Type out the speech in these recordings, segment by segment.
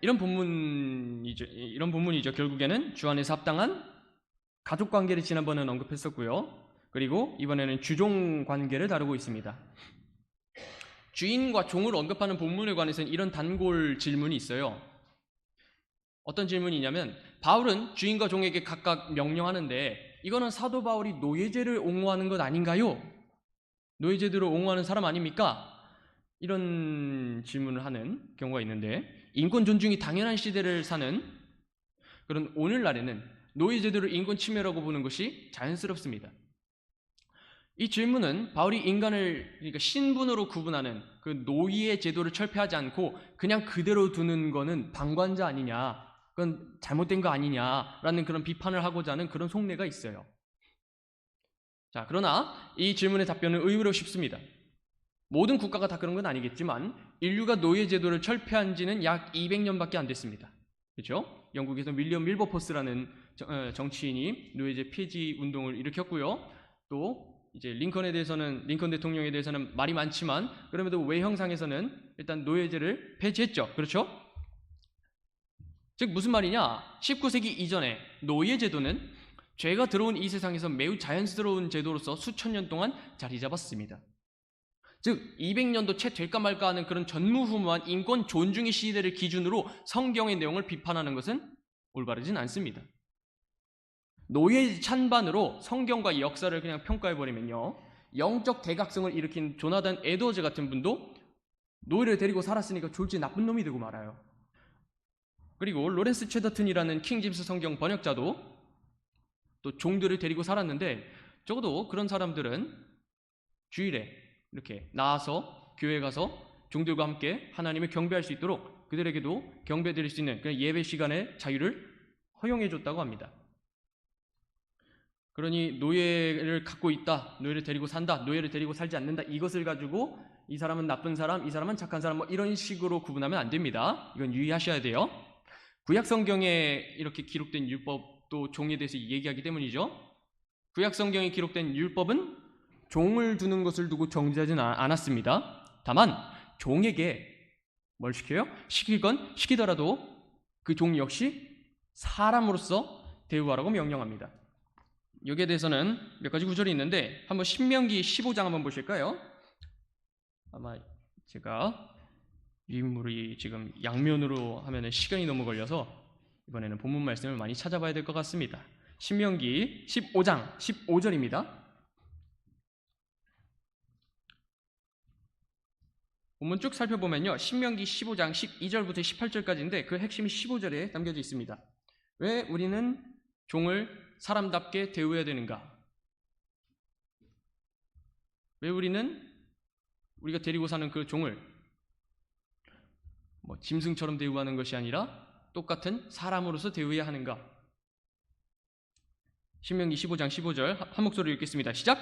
이런 본문이죠. 결국에는 주 안에서 합당한 가족 관계를 지난번에는 언급했었고요. 그리고 이번에는 주종 관계를 다루고 있습니다. 주인과 종을 언급하는 본문에 관해서는 이런 단골 질문이 있어요. 어떤 질문이냐면, 바울은 주인과 종에게 각각 명령하는데 이거는 사도 바울이 노예제를 옹호하는 것 아닌가요? 노예제도를 옹호하는 사람 아닙니까? 이런 질문을 하는 경우가 있는데, 인권 존중이 당연한 시대를 사는 그런 오늘날에는 노예제도를 인권 침해라고 보는 것이 자연스럽습니다. 이 질문은 바울이 인간을 그러니까 신분으로 구분하는 그 노예 제도를 철폐하지 않고 그냥 그대로 두는 거는 방관자 아니냐, 그건 잘못된 거 아니냐라는 그런 비판을 하고자 하는 그런 속내가 있어요. 자, 그러나 이 질문의 답변은 의외로 쉽습니다. 모든 국가가 다 그런 건 아니겠지만 인류가 노예 제도를 철폐한 지는 약 200년밖에 안 됐습니다. 그렇죠? 영국에서 윌리엄 밀버포스라는 정치인이 노예제 폐지 운동을 일으켰고요. 또 이제 링컨 대통령에 대해서는 말이 많지만 그럼에도 외형상에서는 일단 노예제를 폐지했죠. 그렇죠? 즉 무슨 말이냐? 19세기 이전에 노예제도는 죄가 들어온 이 세상에서 매우 자연스러운 제도로서 수천 년 동안 자리 잡았습니다. 즉 200년도 채 될까 말까 하는 그런 전무후무한 인권 존중의 시대를 기준으로 성경의 내용을 비판하는 것은 올바르진 않습니다. 노예 찬반으로 성경과 역사를 그냥 평가해버리면요, 영적 대각성을 일으킨 조나단 에드워즈 같은 분도 노예를 데리고 살았으니까 졸지 나쁜 놈이 되고 말아요. 그리고 로렌스 체더튼이라는 킹짐스 성경 번역자도 또 종들을 데리고 살았는데 적어도 그런 사람들은 주일에 이렇게 나와서 교회 가서 종들과 함께 하나님을 경배할 수 있도록 그들에게도 경배 드릴 수 있는 그런 예배 시간의 자유를 허용해 줬다고 합니다. 그러니 노예를 갖고 있다, 노예를 데리고 산다, 노예를 데리고 살지 않는다, 이것을 가지고 이 사람은 나쁜 사람, 이 사람은 착한 사람, 뭐 이런 식으로 구분하면 안 됩니다. 이건 유의하셔야 돼요. 구약 성경에 이렇게 기록된 율법도 종에 대해서 얘기하기 때문이죠. 구약 성경에 기록된 율법은 종을 두는 것을 두고 정지하지는 않았습니다. 다만 종에게 뭘 시켜요? 시킬 건 시키더라도 그 종 역시 사람으로서 대우하라고 명령합니다. 여기에 대해서는 몇 가지 구절이 있는데 한번 신명기 15장 한번 보실까요? 아마 제가 유인물이 지금 양면으로 하면 시간이 너무 걸려서 이번에는 본문 말씀을 많이 찾아봐야 될 것 같습니다. 신명기 15장 15절입니다. 본문 쭉 살펴보면요, 신명기 15장 12절부터 18절까지인데 그 핵심이 15절에 담겨져 있습니다. 왜 우리는 종을 사람답게 대우해야 되는가? 왜 우리가 데리고 사는 그 종을 짐승처럼 대우하는 것이 아니라 똑같은 사람으로서 대우해야 하는가? 신명기 15장 15절 한 목소리로 읽겠습니다. 시작!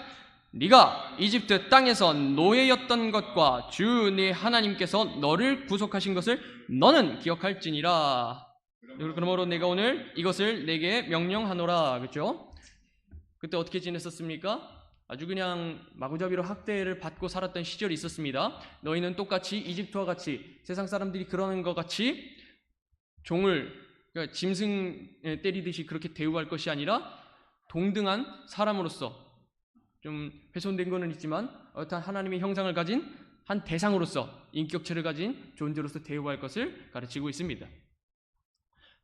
네가 이집트 땅에서 노예였던 것과 주 네 하나님께서 너를 구속하신 것을 너는 기억할지니라. 그러므로 내가 오늘 이것을 내게 명령하노라. 그렇죠? 그때 어떻게 지냈었습니까? 아주 그냥 마구잡이로 학대를 받고 살았던 시절이 있었습니다. 너희는 똑같이 이집트와 같이 세상 사람들이 그러는 것 같이 종을 그러니까 짐승 때리듯이 그렇게 대우할 것이 아니라 동등한 사람으로서 좀 훼손된 거는 있지만 어떤 하나님의 형상을 가진 한 대상으로서 인격체를 가진 존재로서 대우할 것을 가르치고 있습니다.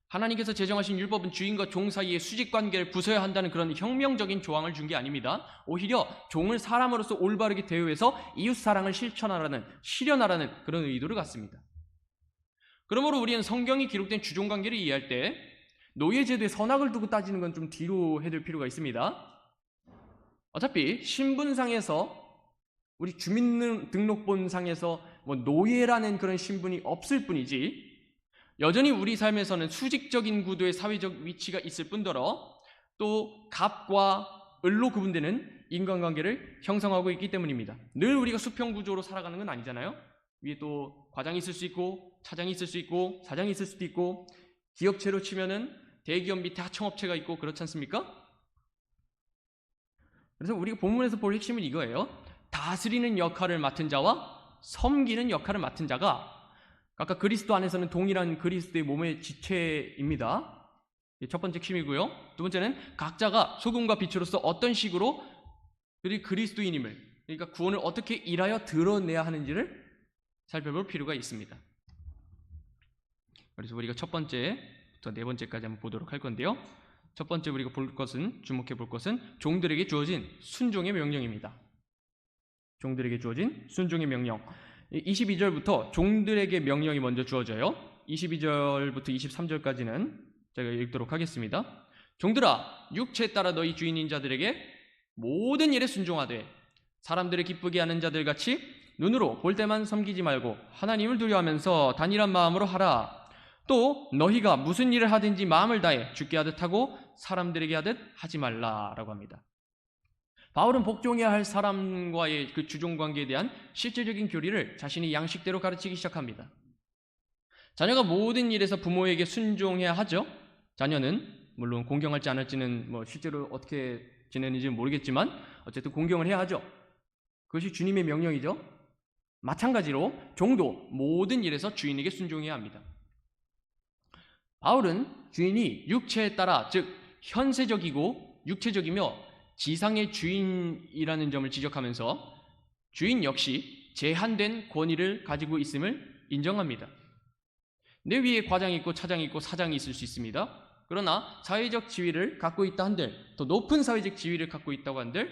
하나님께서 제정하신 율법은 주인과 종 사이의 수직관계를 부숴야 한다는 그런 혁명적인 조항을 준 게 아닙니다. 오히려 종을 사람으로서 올바르게 대우해서 이웃사랑을 실현하라는 그런 의도를 갖습니다. 그러므로 우리는 성경이 기록된 주종관계를 이해할 때 노예제도에 선악을 두고 따지는 건 좀 뒤로 해둘 필요가 있습니다. 어차피 신분상에서 우리 주민등록본상에서 노예라는 그런 신분이 없을 뿐이지 여전히 우리 삶에서는 수직적인 구도의 사회적 위치가 있을 뿐더러 또 갑과 을로 구분되는 인간관계를 형성하고 있기 때문입니다. 늘 우리가 수평구조로 살아가는 건 아니잖아요. 위에 또 과장이 있을 수 있고 차장이 있을 수 있고 사장이 있을 수도 있고 기업체로 치면은 대기업 밑에 하청업체가 있고 그렇지 않습니까? 그래서 우리가 본문에서 볼 핵심은 이거예요. 다스리는 역할을 맡은 자와 섬기는 역할을 맡은 자가 각각 그리스도 안에서는 동일한 그리스도의 몸의 지체입니다. 첫 번째 핵심이고요. 두 번째는 각자가 소금과 빛으로서 어떤 식으로 그리 그리스도인임을, 그러니까 구원을 어떻게 일하여 드러내야 하는지를 살펴볼 필요가 있습니다. 그래서 우리가 첫 번째부터 네 번째까지 한번 보도록 할 건데요. 첫 번째 우리가 주목해 볼 것은 종들에게 주어진 순종의 명령입니다. 종들에게 주어진 순종의 명령. 22절부터 종들에게 명령이 먼저 주어져요. 22절부터 23절까지는 제가 읽도록 하겠습니다. 종들아, 육체에 따라 너희 주인인 자들에게 모든 일에 순종하되 사람들을 기쁘게 하는 자들 같이 눈으로 볼 때만 섬기지 말고 하나님을 두려워하면서 단일한 마음으로 하라. 또 너희가 무슨 일을 하든지 마음을 다해 주께 하듯 하고 사람들에게 하듯 하지 말라라고 합니다. 바울은 복종해야 할 사람과의 그 주종관계에 대한 실제적인 교리를 자신이 양식대로 가르치기 시작합니다. 자녀가 모든 일에서 부모에게 순종해야 하죠. 자녀는 물론 공경할지 안 할지는 실제로 어떻게 지내는지는 모르겠지만 어쨌든 공경을 해야 하죠. 그것이 주님의 명령이죠. 마찬가지로 종도 모든 일에서 주인에게 순종해야 합니다. 바울은 주인이 육체에 따라, 즉 현세적이고 육체적이며 지상의 주인이라는 점을 지적하면서 주인 역시 제한된 권위를 가지고 있음을 인정합니다. 내 위에 과장이 있고 차장이 있고 사장이 있을 수 있습니다. 그러나 사회적 지위를 갖고 있다 한들, 더 높은 사회적 지위를 갖고 있다고 한들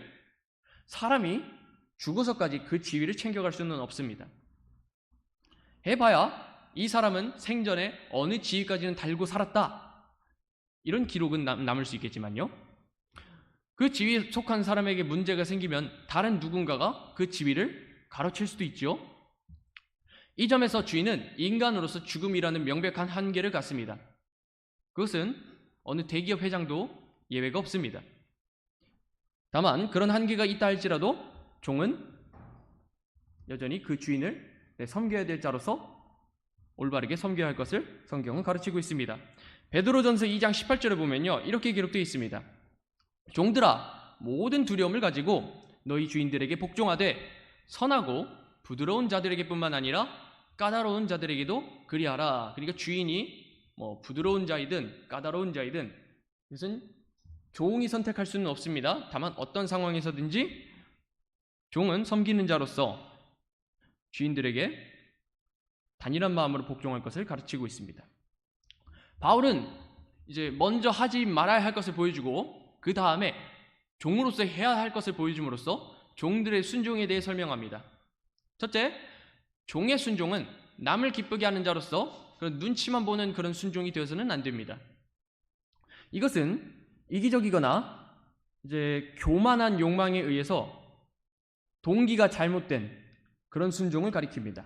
사람이 죽어서까지 그 지위를 챙겨갈 수는 없습니다. 해봐야 이 사람은 생전에 어느 지위까지는 달고 살았다, 이런 기록은 남을 수 있겠지만요, 그 지위에 속한 사람에게 문제가 생기면 다른 누군가가 그 지위를 가로챌 수도 있죠. 이 점에서 주인은 인간으로서 죽음이라는 명백한 한계를 갖습니다. 그것은 어느 대기업 회장도 예외가 없습니다. 다만 그런 한계가 있다 할지라도 종은 여전히 그 주인을 섬겨야 될 자로서 올바르게 섬겨야 할 것을 성경은 가르치고 있습니다. 베드로전서 2장 18절에 보면요, 이렇게 기록되어 있습니다. 종들아, 모든 두려움을 가지고 너희 주인들에게 복종하되 선하고 부드러운 자들에게뿐만 아니라 까다로운 자들에게도 그리하라. 그러니까 주인이 부드러운 자이든 까다로운 자이든 이것은 종이 선택할 수는 없습니다. 다만 어떤 상황에서든지 종은 섬기는 자로서 주인들에게 단일한 마음으로 복종할 것을 가르치고 있습니다. 바울은 이제 먼저 하지 말아야 할 것을 보여주고 그 다음에 종으로서 해야 할 것을 보여줌으로써 종들의 순종에 대해 설명합니다. 첫째, 종의 순종은 남을 기쁘게 하는 자로서 그런 눈치만 보는 그런 순종이 되어서는 안 됩니다. 이것은 이기적이거나 이제 교만한 욕망에 의해서 동기가 잘못된 그런 순종을 가리킵니다.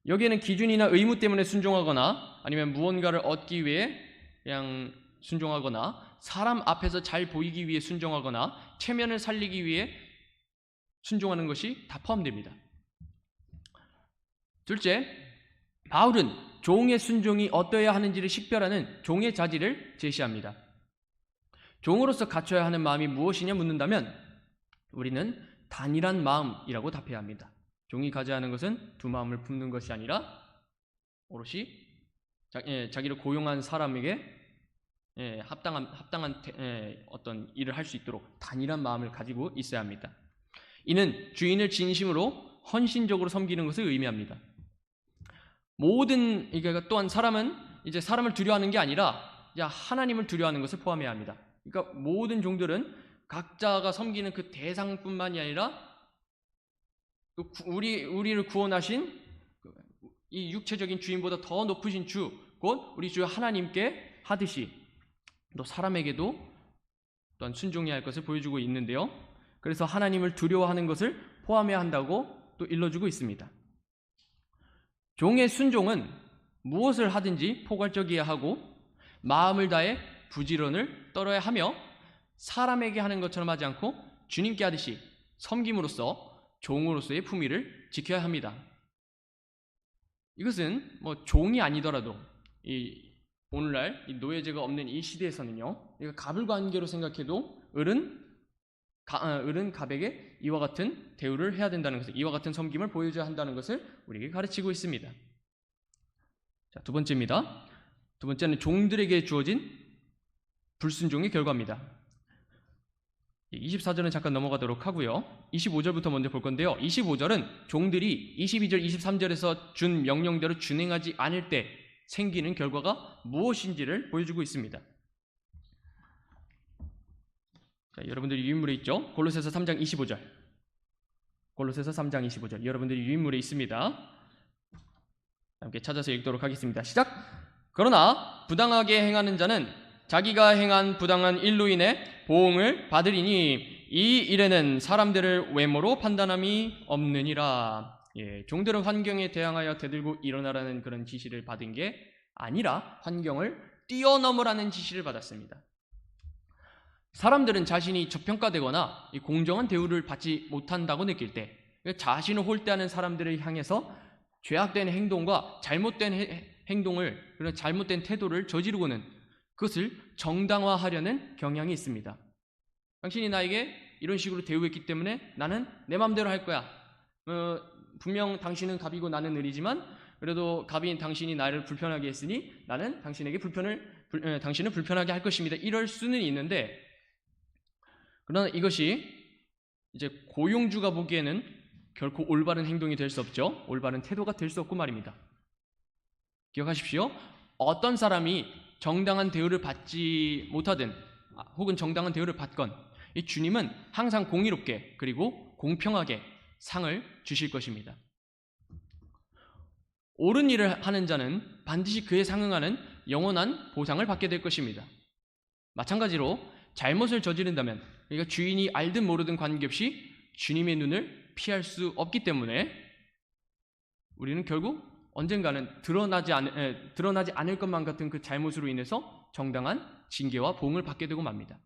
여기에는 기준이나 의무 때문에 순종하거나 아니면 무언가를 얻기 위해 그냥 순종하거나 사람 앞에서 잘 보이기 위해 순종하거나 체면을 살리기 위해 순종하는 것이 다 포함됩니다. 둘째, 바울은 종의 순종이 어떠해야 하는지를 식별하는 종의 자질을 제시합니다. 종으로서 갖춰야 하는 마음이 무엇이냐 묻는다면 우리는 단일한 마음이라고 답해야 합니다. 종이 가져야 하는 것은 두 마음을 품는 것이 아니라 오롯이 자기를 고용한 사람에게 합당한 어떤 일을 할 수 있도록 단일한 마음을 가지고 있어야 합니다. 이는 주인을 진심으로 헌신적으로 섬기는 것을 의미합니다. 그러니까 또한 사람은 이제 사람을 두려워하는 게 아니라 하나님을 두려워하는 것을 포함해야 합니다. 그러니까 모든 종들은 각자가 섬기는 그 대상뿐만이 아니라 또 우리를 구원하신 이 육체적인 주인보다 더 높으신 주, 곧 우리 주 하나님께 하듯이 또 사람에게도 또한 순종해야 할 것을 보여주고 있는데요. 그래서 하나님을 두려워하는 것을 포함해야 한다고 또 일러주고 있습니다. 종의 순종은 무엇을 하든지 포괄적이어야 하고 마음을 다해 부지런을 떨어야 하며 사람에게 하는 것처럼 하지 않고 주님께 하듯이 섬김으로써 종으로서의 품위를 지켜야 합니다. 이것은 종이 아니더라도 오늘날 이 노예제가 없는 이 시대에서는요, 가불관계로 생각해도 을은 을은 갑에게 이와 같은 대우를 해야 된다는 것을, 이와 같은 섬김을 보여줘야 한다는 것을 우리에게 가르치고 있습니다. 자, 두 번째입니다. 두 번째는 종들에게 주어진 불순종의 결과입니다. 24절은 잠깐 넘어가도록 하고요. 25절부터 먼저 볼 건데요. 25절은 종들이 22절, 23절에서 준 명령대로 준행하지 않을 때 생기는 결과가 무엇인지를 보여주고 있습니다. 자, 여러분들이 유인물에 있죠? 골로새서 3장 25절. 골로새서 3장 25절. 여러분들이 유인물에 있습니다. 함께 찾아서 읽도록 하겠습니다. 시작! 그러나 부당하게 행하는 자는 자기가 행한 부당한 일로 인해 보응을 받으리니 이 일에는 사람들을 외모로 판단함이 없느니라. 종들은 환경에 대항하여 대들고 일어나라는 그런 지시를 받은 게 아니라 환경을 뛰어넘으라는 지시를 받았습니다. 사람들은 자신이 저평가되거나 공정한 대우를 받지 못한다고 느낄 때 자신을 홀대하는 사람들을 향해서 죄악된 행동과 잘못된 행동을, 그런 잘못된 태도를 저지르고는 그것을 정당화하려는 경향이 있습니다. 당신이 나에게 이런 식으로 대우했기 때문에 나는 내 마음대로 할 거야. 분명 당신은 갑이고 나는 을이지만 그래도 갑인 당신이 나를 불편하게 했으니 나는 당신에게 당신을 불편하게 할 것입니다. 이럴 수는 있는데, 그러나 이것이 이제 고용주가 보기에는 결코 올바른 행동이 될 수 없죠. 올바른 태도가 될 수 없고 말입니다. 기억하십시오. 어떤 사람이 정당한 대우를 받지 못하든 혹은 정당한 대우를 받건 이 주님은 항상 공의롭게 그리고 공평하게 상을 주실 것입니다. 옳은 일을 하는 자는 반드시 그에 상응하는 영원한 보상을 받게 될 것입니다. 마찬가지로 잘못을 저지른다면, 그러니까 주인이 알든 모르든 관계없이 주님의 눈을 피할 수 없기 때문에 우리는 결국 언젠가는 드러나지 않을 것만 같은 그 잘못으로 인해서 정당한 징계와 보응을 받게 되고 맙니다.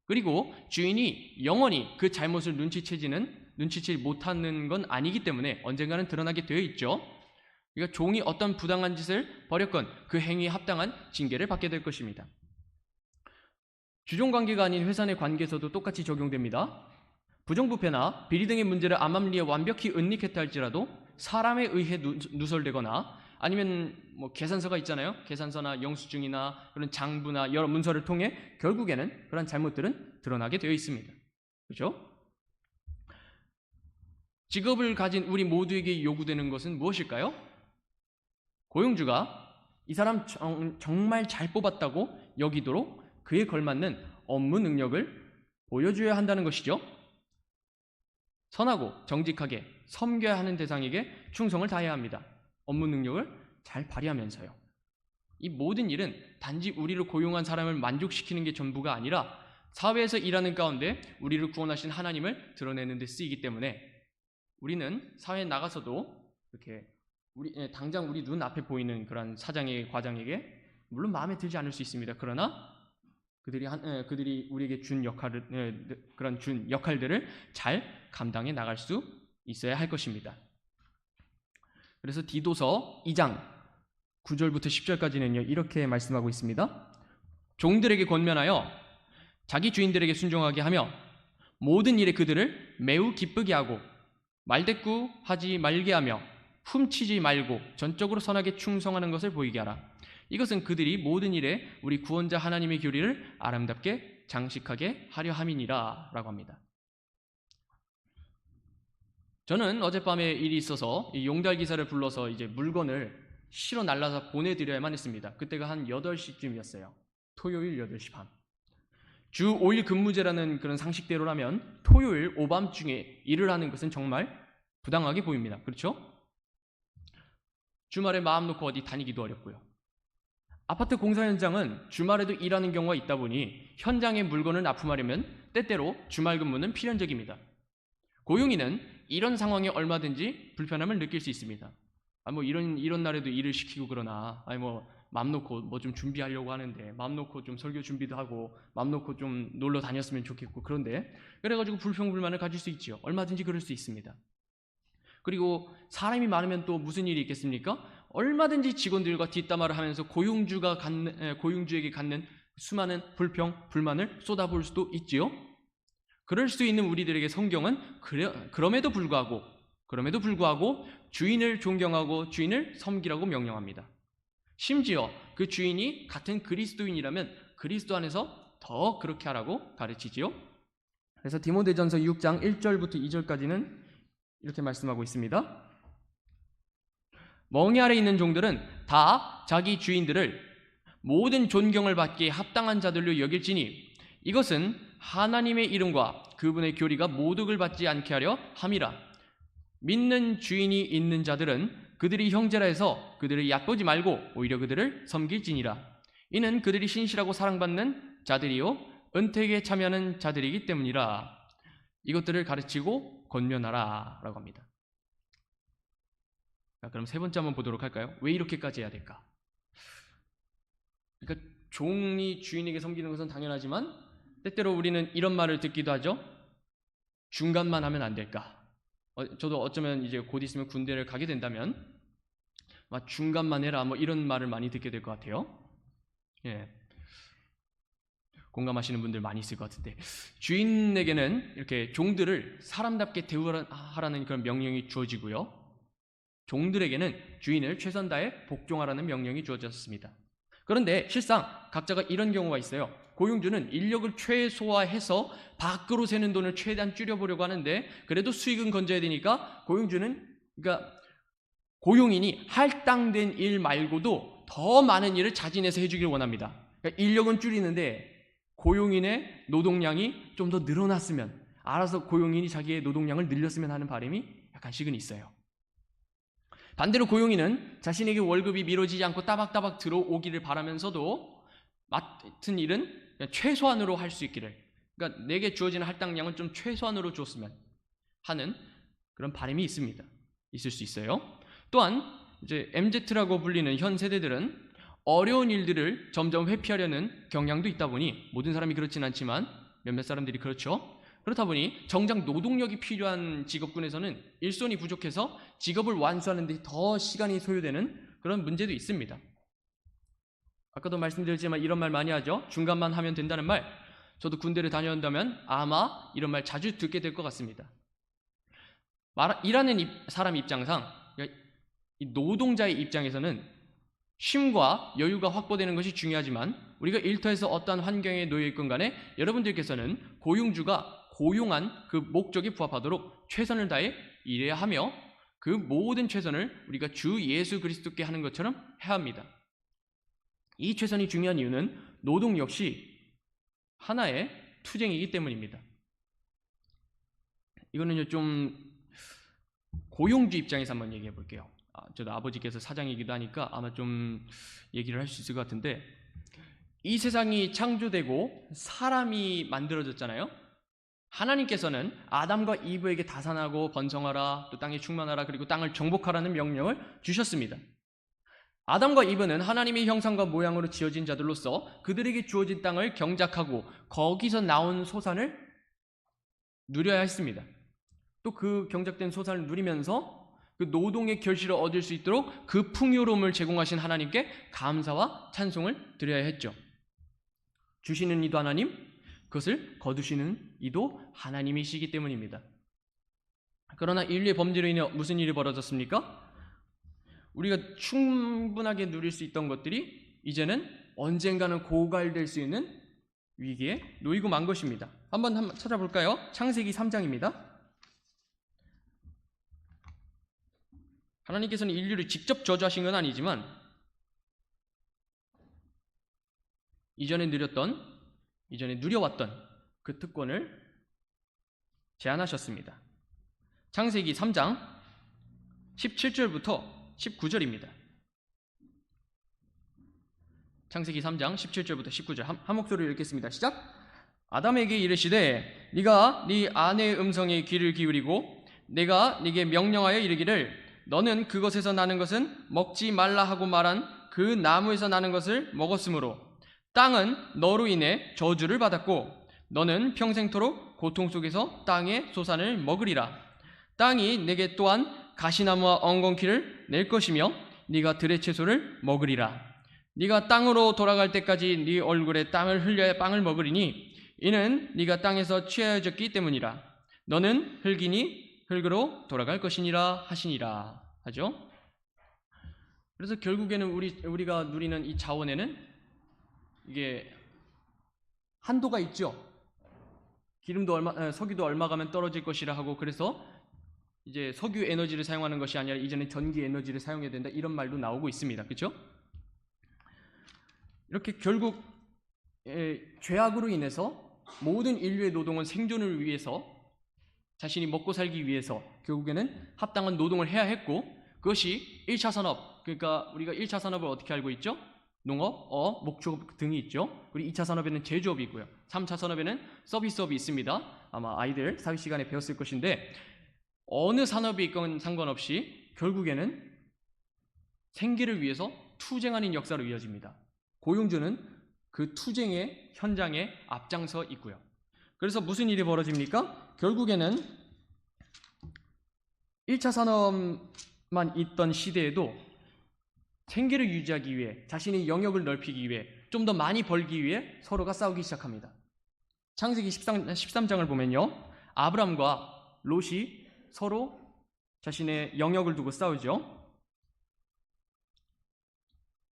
그리고 주인이 영원히 그 잘못을 눈치채지 못하는 건 아니기 때문에 언젠가는 드러나게 되어 있죠. 그러니까 종이 어떤 부당한 짓을 벌였건 그 행위에 합당한 징계를 받게 될 것입니다. 주종관계가 아닌 회사 내 관계에서도 똑같이 적용됩니다. 부정부패나 비리 등의 문제를 암암리에 완벽히 은닉했다 할지라도 사람에 의해 누설되거나 아니면 계산서가 있잖아요. 계산서나 영수증이나 그런 장부나 여러 문서를 통해 결국에는 그런 잘못들은 드러나게 되어 있습니다. 그렇죠? 직업을 가진 우리 모두에게 요구되는 것은 무엇일까요? 고용주가 이 사람 정말 잘 뽑았다고 여기도록 그에 걸맞는 업무 능력을 보여줘야 한다는 것이죠. 선하고 정직하게 섬겨야 하는 대상에게 충성을 다해야 합니다. 업무 능력을 잘 발휘하면서요. 이 모든 일은 단지 우리를 고용한 사람을 만족시키는 게 전부가 아니라 사회에서 일하는 가운데 우리를 구원하신 하나님을 드러내는 데 쓰이기 때문에 우리는 사회에 나가서도 이렇게 당장 우리 눈앞에 보이는 그런 사장에게, 과장에게 물론 마음에 들지 않을 수 있습니다. 그러나 그들이 우리에게 준 역할들을 잘 감당해 나갈 수 있어야 할 것입니다. 그래서 디도서 2장 9절부터 10절까지는요 이렇게 말씀하고 있습니다. 종들에게 권면하여 자기 주인들에게 순종하게 하며 모든 일에 그들을 매우 기쁘게 하고 말대꾸하지 말게 하며 훔치지 말고 전적으로 선하게 충성하는 것을 보이게 하라. 이것은 그들이 모든 일에 우리 구원자 하나님의 교리를 아름답게 장식하게 하려 함이니라 라고 합니다. 저는 어젯밤에 일이 있어서 이 용달 기사를 불러서 이제 물건을 실어 날라서 보내드려야만 했습니다. 그때가 한 8시쯤이었어요. 토요일 8시 반. 주 5일 근무제라는 그런 상식대로라면 토요일 오밤중에 일을 하는 것은 정말 부당하게 보입니다. 그렇죠? 주말에 마음 놓고 어디 다니기도 어렵고요. 아파트 공사 현장은 주말에도 일하는 경우가 있다 보니 현장에 물건을 납품하려면 때때로 주말 근무는 필연적입니다. 고용인은 이런 상황에 얼마든지 불편함을 느낄 수 있습니다. 이런 날에도 일을 시키고 그러나 마음 놓고 좀 준비하려고 하는데 마음 놓고 좀 설교 준비도 하고 마음 놓고 좀 놀러 다녔으면 좋겠고 그런데 그래가지고 불평불만을 가질 수 있죠. 얼마든지 그럴 수 있습니다. 그리고 사람이 많으면 또 무슨 일이 있겠습니까? 얼마든지 직원들과 뒷담화를 하면서 고용주에게 갖는 수많은 불평, 불만을 쏟아부을 수도 있지요. 그럴 수 있는 우리들에게 성경은 그럼에도 불구하고 주인을 존경하고 주인을 섬기라고 명령합니다. 심지어 그 주인이 같은 그리스도인이라면 그리스도 안에서 더 그렇게 하라고 가르치지요. 그래서 디모데전서 6장 1절부터 2절까지는 이렇게 말씀하고 있습니다. 멍에 아래 있는 종들은 다 자기 주인들을 모든 존경을 받기에 합당한 자들로 여길지니 이것은 하나님의 이름과 그분의 교리가 모독을 받지 않게 하려 함이라. 믿는 주인이 있는 자들은 그들이 형제라 해서 그들을 얕보지 말고 오히려 그들을 섬길지니라. 이는 그들이 신실하고 사랑받는 자들이요 은택에 참여하는 자들이기 때문이라. 이것들을 가르치고 권면하라 라고 합니다. 그럼 세 번째 한번 보도록 할까요? 왜 이렇게까지 해야 될까? 그러니까 종이 주인에게 섬기는 것은 당연하지만 때때로 우리는 이런 말을 듣기도 하죠. 중간만 하면 안 될까? 저도 어쩌면 이제 곧 있으면 군대를 가게 된다면 중간만 해라 뭐 이런 말을 많이 듣게 될 것 같아요. 예. 공감하시는 분들 많이 있을 것 같은데, 주인에게는 이렇게 종들을 사람답게 대우하라는 그런 명령이 주어지고요, 종들에게는 주인을 최선 다해 복종하라는 명령이 주어졌습니다. 그런데 실상 각자가 이런 경우가 있어요. 고용주는 인력을 최소화해서 밖으로 새는 돈을 최대한 줄여보려고 하는데 그래도 수익은 건져야 되니까 그러니까 고용인이 할당된 일 말고도 더 많은 일을 자진해서 해주길 원합니다. 그러니까 인력은 줄이는데 고용인의 노동량이 좀 더 늘어났으면, 알아서 고용인이 자기의 노동량을 늘렸으면 하는 바람이 약간씩은 있어요. 반대로 고용인은 자신에게 월급이 미뤄지지 않고 따박따박 들어오기를 바라면서도 맡은 일은 최소한으로 할 수 있기를, 그러니까 내게 주어지는 할당량은 좀 최소한으로 줬으면 하는 그런 바람이 있을 수 있어요. 또한 이제 MZ라고 불리는 현 세대들은 어려운 일들을 점점 회피하려는 경향도 있다 보니, 모든 사람이 그렇진 않지만 몇몇 사람들이 그렇죠. 그렇다 보니 정작 노동력이 필요한 직업군에서는 일손이 부족해서 직업을 완수하는 데 더 시간이 소요되는 그런 문제도 있습니다. 아까도 말씀드렸지만 이런 말 많이 하죠. 중간만 하면 된다는 말. 저도 군대를 다녀온다면 아마 이런 말 자주 듣게 될 것 같습니다. 일하는 사람 입장상, 이 노동자의 입장에서는 쉼과 여유가 확보되는 것이 중요하지만, 우리가 일터에서 어떠한 환경에 놓여 있건 간에 여러분들께서는 고용주가 고용한 그 목적에 부합하도록 최선을 다해 일해야 하며, 그 모든 최선을 우리가 주 예수 그리스도께 하는 것처럼 해야 합니다. 이 최선이 중요한 이유는 노동 역시 하나의 투쟁이기 때문입니다. 이거는요, 좀 고용주 입장에서 한번 얘기해 볼게요. 저도 아버지께서 사장이기도 하니까 아마 좀 얘기를 할 수 있을 것 같은데, 이 세상이 창조되고 사람이 만들어졌잖아요. 하나님께서는 아담과 이브에게 다산하고 번성하라, 또 땅에 충만하라, 그리고 땅을 정복하라는 명령을 주셨습니다. 아담과 이브는 하나님의 형상과 모양으로 지어진 자들로서 그들에게 주어진 땅을 경작하고 거기서 나온 소산을 누려야 했습니다. 또 그 경작된 소산을 누리면서 그 노동의 결실을 얻을 수 있도록 그 풍요로움을 제공하신 하나님께 감사와 찬송을 드려야 했죠. 주시는 이도 하나님, 그것을 거두시는 이도 하나님이시기 때문입니다. 그러나 인류의 범죄로 인해 무슨 일이 벌어졌습니까? 우리가 충분하게 누릴 수 있던 것들이 이제는 언젠가는 고갈될 수 있는 위기에 놓이고 만 것입니다. 한번 찾아볼까요? 창세기 3장입니다. 하나님께서는 인류를 직접 저주하신 건 아니지만 이전에 누려왔던 그 특권을 제한하셨습니다. 창세기 3장 17절부터 19절입니다. 창세기 3장 17절부터 19절 한 목소리로 읽겠습니다. 시작! 아담에게 이르시되 네가 네 아내의 음성에 귀를 기울이고 내가 네게 명령하여 이르기를 너는 그것에서 나는 것은 먹지 말라 하고 말한 그 나무에서 나는 것을 먹었으므로 땅은 너로 인해 저주를 받았고 너는 평생토록 고통 속에서 땅의 소산을 먹으리라. 땅이 내게 또한 가시나무와 엉겅퀴를 낼 것이며 네가 들의 채소를 먹으리라. 네가 땅으로 돌아갈 때까지 네 얼굴에 땀을 흘려야 빵을 먹으리니 이는 네가 땅에서 취하여졌기 때문이라. 너는 흙이니 흙으로 돌아갈 것이니라 하시니라 하죠. 그래서 결국에는 우리가 누리는 이 자원에는 이게 한도가 있죠. 석유도 얼마 가면 떨어질 것이라 하고, 그래서 이제 석유 에너지를 사용하는 것이 아니라 이제는 전기 에너지를 사용해야 된다, 이런 말도 나오고 있습니다. 그렇죠? 이렇게 결국 죄악으로 인해서 모든 인류의 노동은 생존을 위해서, 자신이 먹고 살기 위해서 결국에는 합당한 노동을 해야 했고, 그것이 1차 산업, 그러니까 우리가 1차 산업을 어떻게 알고 있죠? 농업, 목축업 등이 있죠. 그리고 2차 산업에는 제조업이 있고요. 3차 산업에는 서비스업이 있습니다. 아마 아이들 사회 시간에 배웠을 것인데, 어느 산업이 있건 상관없이 결국에는 생계를 위해서 투쟁하는 역사로 이어집니다. 고용주는 그 투쟁의 현장에 앞장서 있고요. 그래서 무슨 일이 벌어집니까? 결국에는 1차 산업만 있던 시대에도 생계를 유지하기 위해, 자신의 영역을 넓히기 위해, 좀 더 많이 벌기 위해 서로가 싸우기 시작합니다. 창세기 13장을 보면요, 아브람과 롯이 서로 자신의 영역을 두고 싸우죠.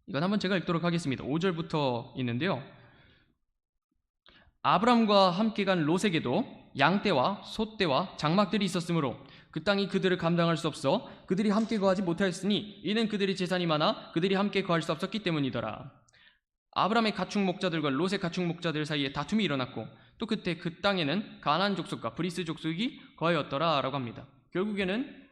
이건 한번 제가 읽도록 하겠습니다. 5절부터 있는데요. 아브람과 함께 간 롯에게도 양떼와 소떼와 장막들이 있었으므로 그 땅이 그들을 감당할 수 없어 그들이 함께 거하지 못하였으니 이는 그들의 재산이 많아 그들이 함께 거할 수 없었기 때문이더라. 아브람의 가축 목자들과 롯의 가축 목자들 사이에 다툼이 일어났고, 또 그때 그 땅에는 가나안 족속과 브리스 족속이 거하였더라 라고 합니다. 결국에는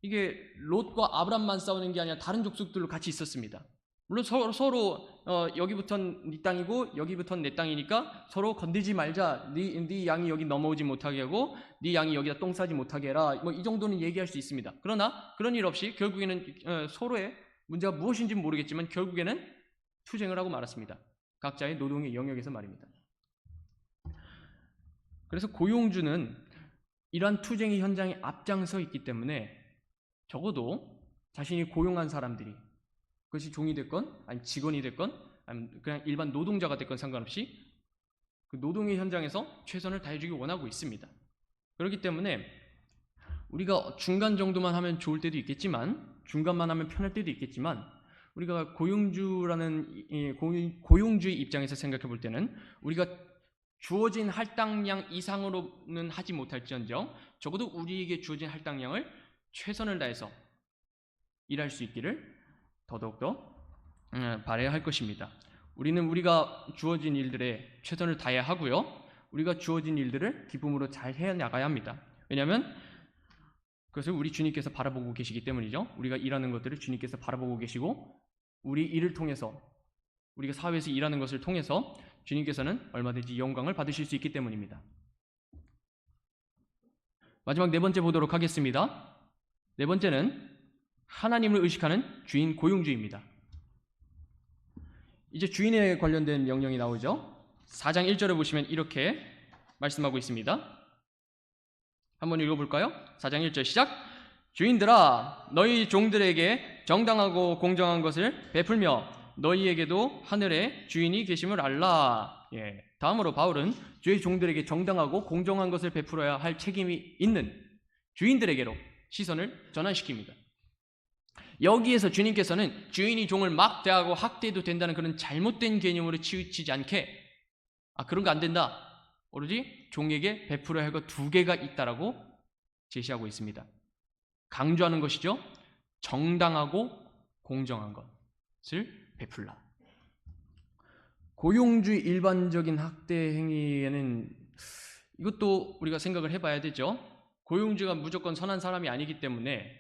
이게 롯과 아브람만 싸우는 게 아니라 다른 족속들로 같이 있었습니다. 물론 서로 여기부터는 네 땅이고 여기부터는 내 땅이니까 서로 건들지 말자, 네 양이 여기 넘어오지 못하게 하고 네 양이 여기다 똥 싸지 못하게 해라, 뭐 이 정도는 얘기할 수 있습니다. 그러나 그런 일 없이 결국에는 서로의 문제가 무엇인지는 모르겠지만 결국에는 투쟁을 하고 말았습니다. 각자의 노동의 영역에서 말입니다. 그래서 고용주는 이러한 투쟁의 현장에 앞장서 있기 때문에 적어도 자신이 고용한 사람들이, 그것이 종이 됐건 아니면 직원이 됐건 아니면 그냥 일반 노동자가 됐건 상관없이 그 노동의 현장에서 최선을 다해주기 원하고 있습니다. 그렇기 때문에 우리가 중간 정도만 하면 좋을 때도 있겠지만, 중간만 하면 편할 때도 있겠지만, 우리가 고용주의 입장에서 생각해 볼 때는 우리가 주어진 할당량 이상으로는 하지 못할지언정 적어도 우리에게 주어진 할당량을 최선을 다해서 일할 수 있기를 더더욱더 바라야 할 것입니다. 우리는 우리가 주어진 일들에 최선을 다해야 하고요, 우리가 주어진 일들을 기쁨으로 잘 해나가야 합니다. 왜냐하면 그것을 우리 주님께서 바라보고 계시기 때문이죠. 우리가 일하는 것들을 주님께서 바라보고 계시고, 우리 일을 통해서, 우리가 사회에서 일하는 것을 통해서 주님께서는 얼마든지 영광을 받으실 수 있기 때문입니다. 마지막 네 번째 보도록 하겠습니다. 네 번째는 하나님을 의식하는 주인 고용주입니다. 이제 주인에 관련된 명령이 나오죠. 4장 1절에 보시면 이렇게 말씀하고 있습니다. 한번 읽어볼까요? 4장 1절 시작. 주인들아, 너희 종들에게 정당하고 공정한 것을 베풀며 너희에게도 하늘에 주인이 계심을 알라. 다음으로 바울은 주의 종들에게 정당하고 공정한 것을 베풀어야 할 책임이 있는 주인들에게로 시선을 전환시킵니다. 여기에서 주님께서는 주인이 종을 막 대하고 학대해도 된다는 그런 잘못된 개념으로 치우치지 않게, 그런 거 안 된다, 오로지 종에게 베풀어야 할 것 두 개가 있다라고 제시하고 있습니다. 강조하는 것이죠. 정당하고 공정한 것을 베풀라. 고용주의 일반적인 학대 행위에는 이것도 우리가 생각을 해봐야 되죠. 고용주가 무조건 선한 사람이 아니기 때문에,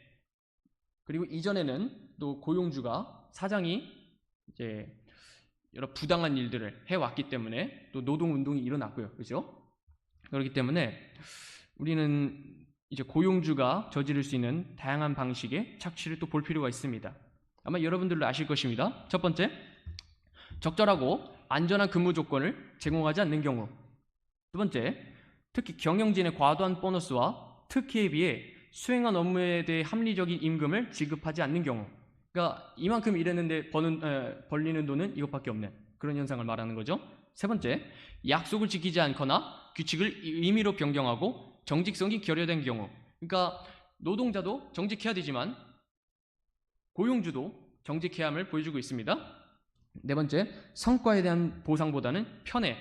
그리고 이전에는 또 고용주가, 사장이 이제 여러 부당한 일들을 해왔기 때문에 또 노동운동이 일어났고요. 그죠? 그렇기 때문에 우리는 이제 고용주가 저지를 수 있는 다양한 방식의 착취를 또 볼 필요가 있습니다. 아마 여러분들도 아실 것입니다. 첫 번째, 적절하고 안전한 근무 조건을 제공하지 않는 경우. 두 번째, 특히 경영진의 과도한 보너스와 특혜에 비해 수행한 업무에 대해 합리적인 임금을 지급하지 않는 경우. 그러니까 이만큼 일했는데 벌리는 돈은 이것밖에 없는 그런 현상을 말하는 거죠. 세 번째, 약속을 지키지 않거나 규칙을 임의로 변경하고 정직성이 결여된 경우. 그러니까 노동자도 정직해야 되지만 고용주도 정직해야 함을 보여주고 있습니다. 네 번째, 성과에 대한 보상보다는 편애.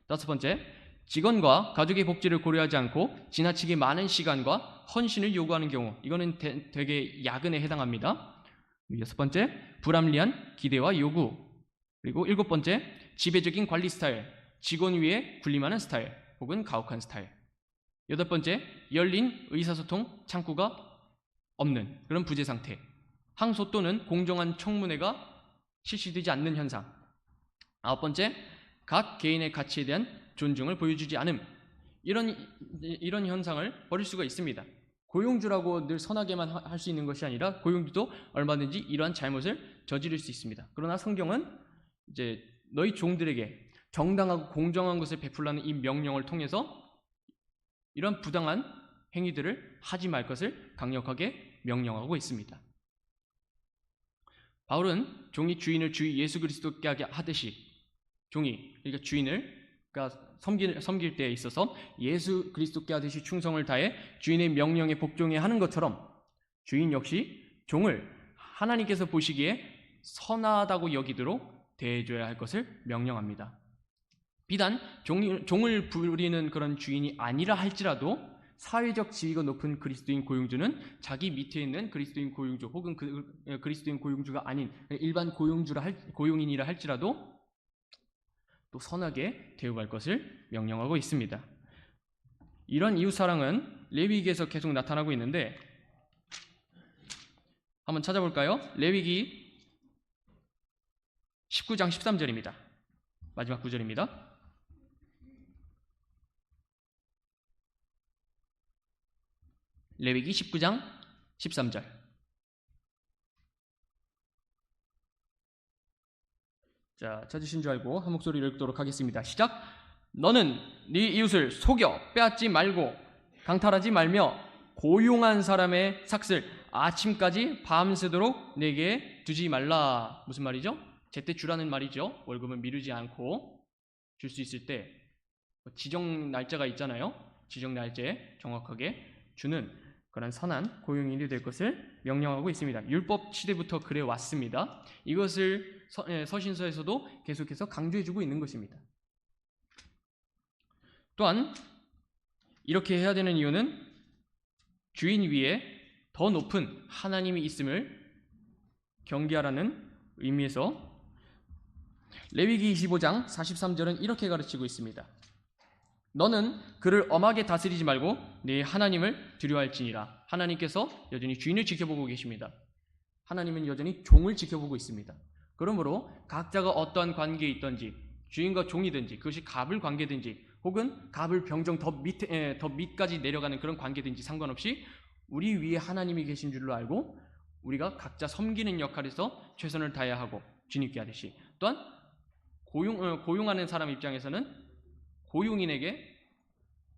다섯 번째, 직원과 가족의 복지를 고려하지 않고 지나치게 많은 시간과 헌신을 요구하는 경우. 이거는 되게 야근에 해당합니다. 여섯 번째, 불합리한 기대와 요구. 그리고 일곱 번째, 지배적인 관리 스타일. 직원 위에 군림하는 스타일 혹은 가혹한 스타일. 여덟 번째, 열린 의사소통 창구가 없는 그런 부재 상태. 항소 또는 공정한 청문회가 실시되지 않는 현상. 아홉 번째, 각 개인의 가치에 대한 존중을 보여주지 않음. 이런 현상을 벌일 수가 있습니다. 고용주라고 늘 선하게만 할 수 있는 것이 아니라 고용주도 얼마든지 이러한 잘못을 저지를 수 있습니다. 그러나 성경은 이제 너희 종들에게 정당하고 공정한 것을 베풀라는 이 명령을 통해서 이런 부당한 행위들을 하지 말 것을 강력하게 명령하고 있습니다. 바울은 종이 주인을 주 예수 그리스도께 하듯이 종이 그러니까 주인을 섬길 때에 있어서 예수 그리스도께 하듯이 충성을 다해 주인의 명령에 복종해야 하는 것처럼 주인 역시 종을 하나님께서 보시기에 선하다고 여기도록 대해줘야 할 것을 명령합니다. 비단 종을 부리는 그런 주인이 아니라 할지라도 사회적 지위가 높은 그리스도인 고용주는 자기 밑에 있는 그리스도인 고용주 혹은 그리스도인 고용주가 아닌 일반 고용인이라 할지라도 또 선하게 대우할 것을 명령하고 있습니다. 이런 이웃사랑은 레위기에서 계속 나타나고 있는데 한번 찾아볼까요? 레위기 19장 13절입니다. 마지막 구절입니다. 레위기 19장 13절. 자, 찾으신 줄 알고 한 목소리로 읽도록 하겠습니다. 시작! 너는 네 이웃을 속여 빼앗지 말고 강탈하지 말며 고용한 사람의 삭슬 아침까지 밤새도록 내게 두지 말라. 무슨 말이죠? 제때 주라는 말이죠. 월급은 미루지 않고 줄 수 있을 때 지정 날짜가 있잖아요. 지정 날짜에 정확하게 주는 그런 선한 고용인이 될 것을 명령하고 있습니다. 율법 시대부터 그래 왔습니다. 이것을 서신서에서도 계속해서 강조해주고 있는 것입니다. 또한 이렇게 해야 되는 이유는 주인 위에 더 높은 하나님이 있음을 경계하라는 의미에서 레위기 25장 43절은 이렇게 가르치고 있습니다. 너는 그를 엄하게 다스리지 말고 네 하나님을 두려워할지니라. 하나님께서 여전히 주인을 지켜보고 계십니다. 하나님은 여전히 종을 지켜보고 있습니다. 그러므로 각자가 어떠한 관계에 있든지 주인과 종이든지 그것이 갑을 관계든지 혹은 갑을 병정 더 밑까지 내려가는 그런 관계든지 상관없이 우리 위에 하나님이 계신 줄로 알고 우리가 각자 섬기는 역할에서 최선을 다해야 하고 주님께 하듯이 또한 고용하는 사람 입장에서는 고용인에게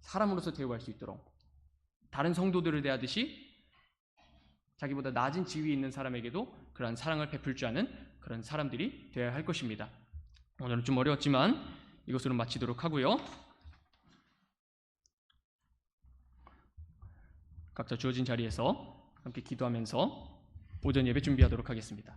사람으로서 대우할 수 있도록 다른 성도들을 대하듯이 자기보다 낮은 지위에 있는 사람에게도 그러한 사랑을 베풀 줄 아는 그런 사람들이 되어야 할 것입니다. 오늘은 좀 어려웠지만 이것으로 마치도록 하고요. 각자 주어진 자리에서 함께 기도하면서 오전 예배 준비하도록 하겠습니다.